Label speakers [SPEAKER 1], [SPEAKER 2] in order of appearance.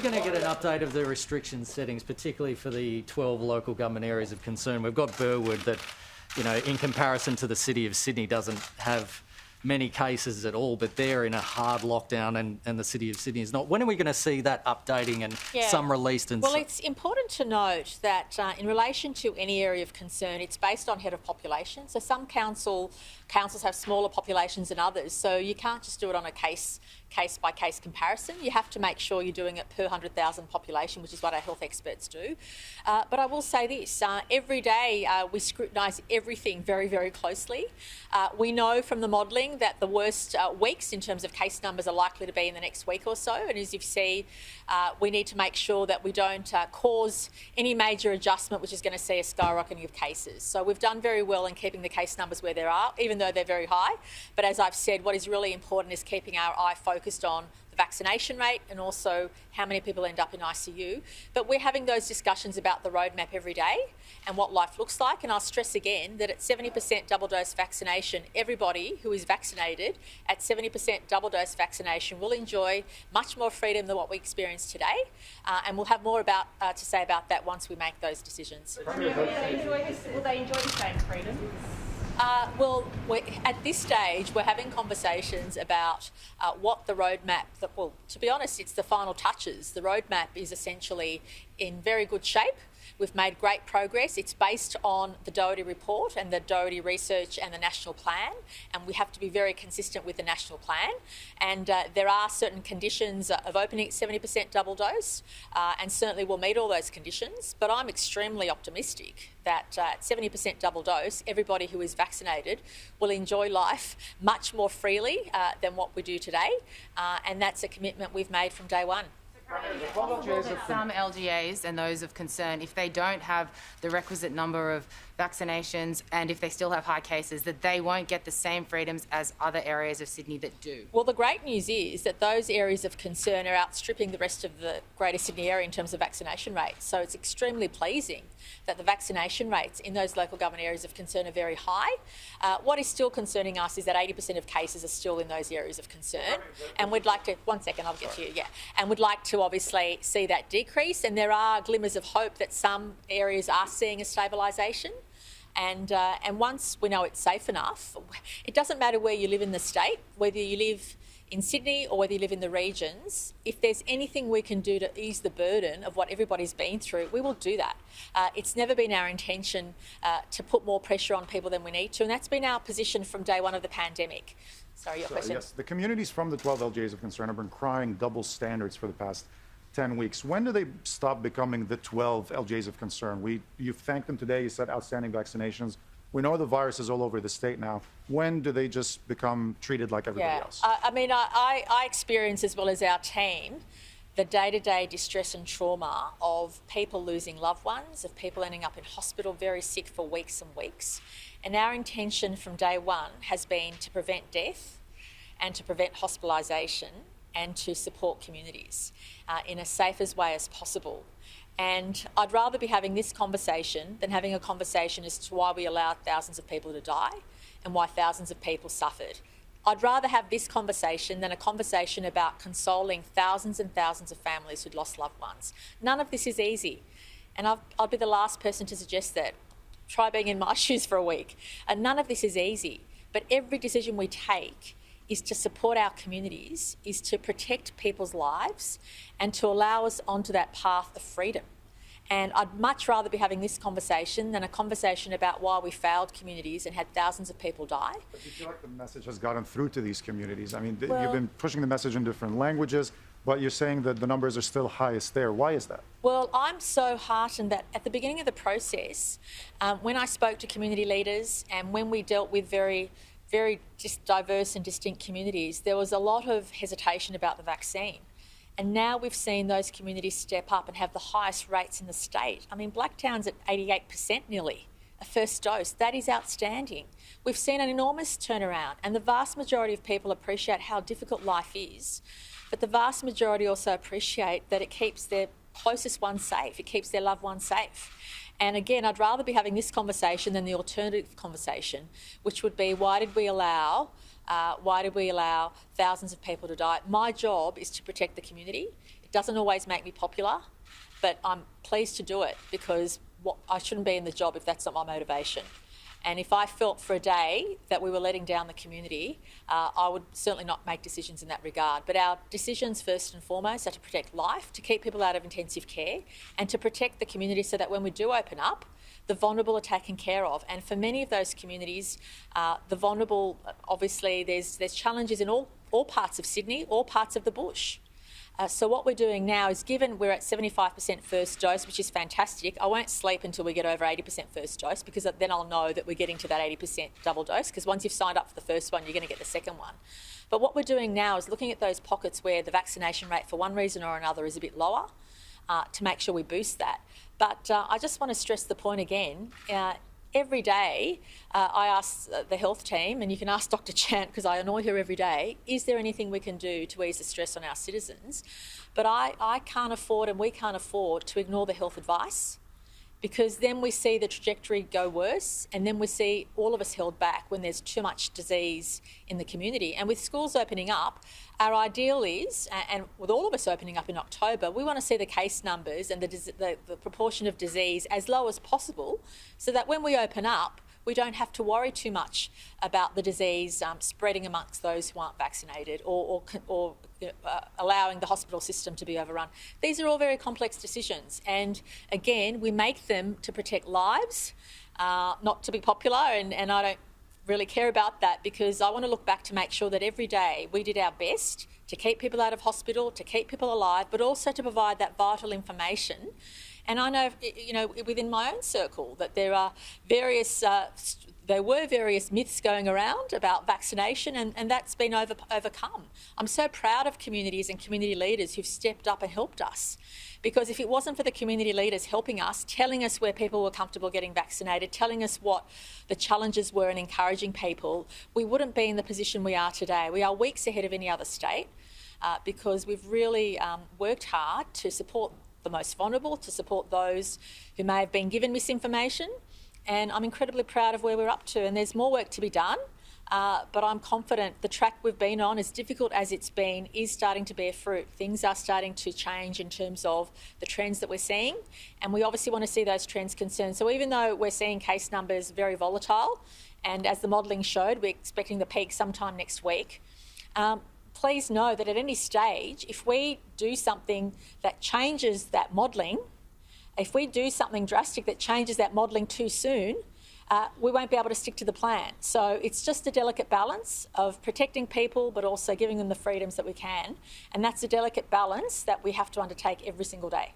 [SPEAKER 1] We're going to get an update of the restriction settings, particularly for the 12 local government areas of concern. We've got Burwood that, you know, in comparison to the City of Sydney, doesn't have many cases at all, but they're in a hard lockdown and the City of Sydney is not. When are we going to see that updating and some released? And
[SPEAKER 2] well, it's important to note that in relation to any area of concern, it's based on head of population. So some councils have smaller populations than others, so you can't just do it on a case-by-case comparison. You have to make sure you're doing it per 100,000 population, which is what our health experts do. But I will say this, every day we scrutinise everything very, very closely. We know from the modelling that the worst weeks in terms of case numbers are likely to be in the next week or so, and as you see, we need to make sure that we don't cause any major adjustment which is going to see a skyrocketing of cases. So we've done very well in keeping the case numbers where they are, even though they're very high. But as I've said, what is really important is keeping our eye focused on the vaccination rate and also how many people end up in ICU. But we're having those discussions about the roadmap every day and what life looks like. And I'll stress again that at 70% double dose vaccination, everybody who is vaccinated at 70% double dose vaccination will enjoy much more freedom than what we experience today. And we'll have more to say about that once we make those decisions.
[SPEAKER 3] Will they enjoy the same freedom?
[SPEAKER 2] Well, at this stage, we're having conversations about what the roadmap, well, to be honest, it's the final touches. The roadmap is essentially in very good shape. We've made great progress. It's based on the Doherty report and the Doherty research and the national plan, and we have to be very consistent with the national plan. And there are certain conditions of opening at 70% double dose, and certainly we'll meet all those conditions. But I'm extremely optimistic that at 70% double dose, everybody who is vaccinated will enjoy life much more freely than what we do today, and that's a commitment we've made from day one.
[SPEAKER 4] Some LGAs and those of concern, if they don't have the requisite number of vaccinations and if they still have high cases, that they won't get the same freedoms as other areas of Sydney that do.
[SPEAKER 2] Well, the great news is that those areas of concern are outstripping the rest of the Greater Sydney area in terms of vaccination rates. So it's extremely pleasing that the vaccination rates in those local government areas of concern are very high. What is still concerning us is that 80% of cases are still in those areas of concern. And we'd like to, one second, I'll get to you, and we'd like to obviously see that decrease. And there are glimmers of hope that some areas are seeing a stabilisation. And once we know it's safe enough, it doesn't matter where you live in the state, whether you live in Sydney or whether you live in the regions. If there's anything we can do to ease the burden of what everybody's been through, we will do that. It's never been our intention to put more pressure on people than we need to, and that's been our position from day one of the pandemic. Sorry, your question.
[SPEAKER 5] Yes, the communities from the 12 LGAs of concern have been crying double standards for the past 10 weeks. When do they stop becoming the 12 LGAs of concern? You've thanked them today, you said outstanding vaccinations. We know the virus is all over the state now. When do they just become treated like everybody else?
[SPEAKER 2] I mean, I experience, as well as our team, the day-to-day distress and trauma of people losing loved ones, of people ending up in hospital very sick for weeks and weeks. And our intention from day one has been to prevent death and to prevent hospitalisation and to support communities in as safe as way as possible. And I'd rather be having this conversation than having a conversation as to why we allowed thousands of people to die and why thousands of people suffered. I'd rather have this conversation than a conversation about consoling thousands and thousands of families who'd lost loved ones. None of this is easy. And I'll be the last person to suggest that. Try being in my shoes for a week. And none of this is easy. But every decision we take is to support our communities, is to protect people's lives and to allow us onto that path of freedom. And I'd much rather be having this conversation than a conversation about why we failed communities and had thousands of people die.
[SPEAKER 5] But do you feel like the message has gotten through to these communities? I mean, you've been pushing the message in different languages, but you're saying that the numbers are still highest there. Why is that?
[SPEAKER 2] Well, I'm so heartened that at the beginning of the process, when I spoke to community leaders and when we dealt with very just diverse and distinct communities, there was a lot of hesitation about the vaccine. And now we've seen those communities step up and have the highest rates in the state. I mean, Blacktown's at 88% nearly, a first dose. That is outstanding. We've seen an enormous turnaround, and the vast majority of people appreciate how difficult life is. But the vast majority also appreciate that it keeps their closest ones safe, it keeps their loved ones safe. And again, I'd rather be having this conversation than the alternative conversation, which would be why did we allow thousands of people to die? My job is to protect the community. doesn't always make me popular, but I'm pleased to do it because I shouldn't be in the job if that's not my motivation. And if I felt for a day that we were letting down the community, I would certainly not make decisions in that regard. But our decisions, first and foremost, are to protect life, to keep people out of intensive care, and to protect the community so that when we do open up, the vulnerable are taken care of. And for many of those communities, the vulnerable, obviously, there's challenges in all parts of Sydney, all parts of the bush. So what we're doing now is, given we're at 75% first dose, which is fantastic, I won't sleep until we get over 80% first dose, because then I'll know that we're getting to that 80% double dose, because once you've signed up for the first one, you're going to get the second one. But what we're doing now is looking at those pockets where the vaccination rate for one reason or another is a bit lower, to make sure we boost that. But I just want to stress the point again. Every day, I ask the health team, and you can ask Dr. Chant because I annoy her every day, is there anything we can do to ease the stress on our citizens? But I can't afford, and we can't afford, to ignore the health advice, because then we see the trajectory go worse, and then we see all of us held back when there's too much disease in the community. And with schools opening up, our ideal is, and with all of us opening up in October, we want to see the case numbers and the proportion of disease as low as possible, so that when we open up, we don't have to worry too much about the disease spreading amongst those who aren't vaccinated, or allowing the hospital system to be overrun. These are all very complex decisions, and again, we make them to protect lives, not to be popular, and I don't really care about that, because I want to look back to make sure that every day we did our best to keep people out of hospital, to keep people alive, but also to provide that vital information. And I know, within my own circle, that there are various myths going around about vaccination, and that's been overcome. I'm so proud of communities and community leaders who've stepped up and helped us, because if it wasn't for the community leaders helping us, telling us where people were comfortable getting vaccinated, telling us what the challenges were and encouraging people, we wouldn't be in the position we are today. We are weeks ahead of any other state, because we've really worked hard to support the most vulnerable, to support those who may have been given misinformation. And I'm incredibly proud of where we're up to, and there's more work to be done, but I'm confident the track we've been on, as difficult as it's been, is starting to bear fruit. Things are starting to change in terms of the trends that we're seeing, and we obviously want to see those trends concerned. So even though we're seeing case numbers very volatile, and as the modelling showed, we're expecting the peak sometime next week, please know that at any stage, if we do something that changes that modelling, if we do something drastic that changes that modelling too soon, we won't be able to stick to the plan. So it's just a delicate balance of protecting people but also giving them the freedoms that we can. And that's a delicate balance that we have to undertake every single day.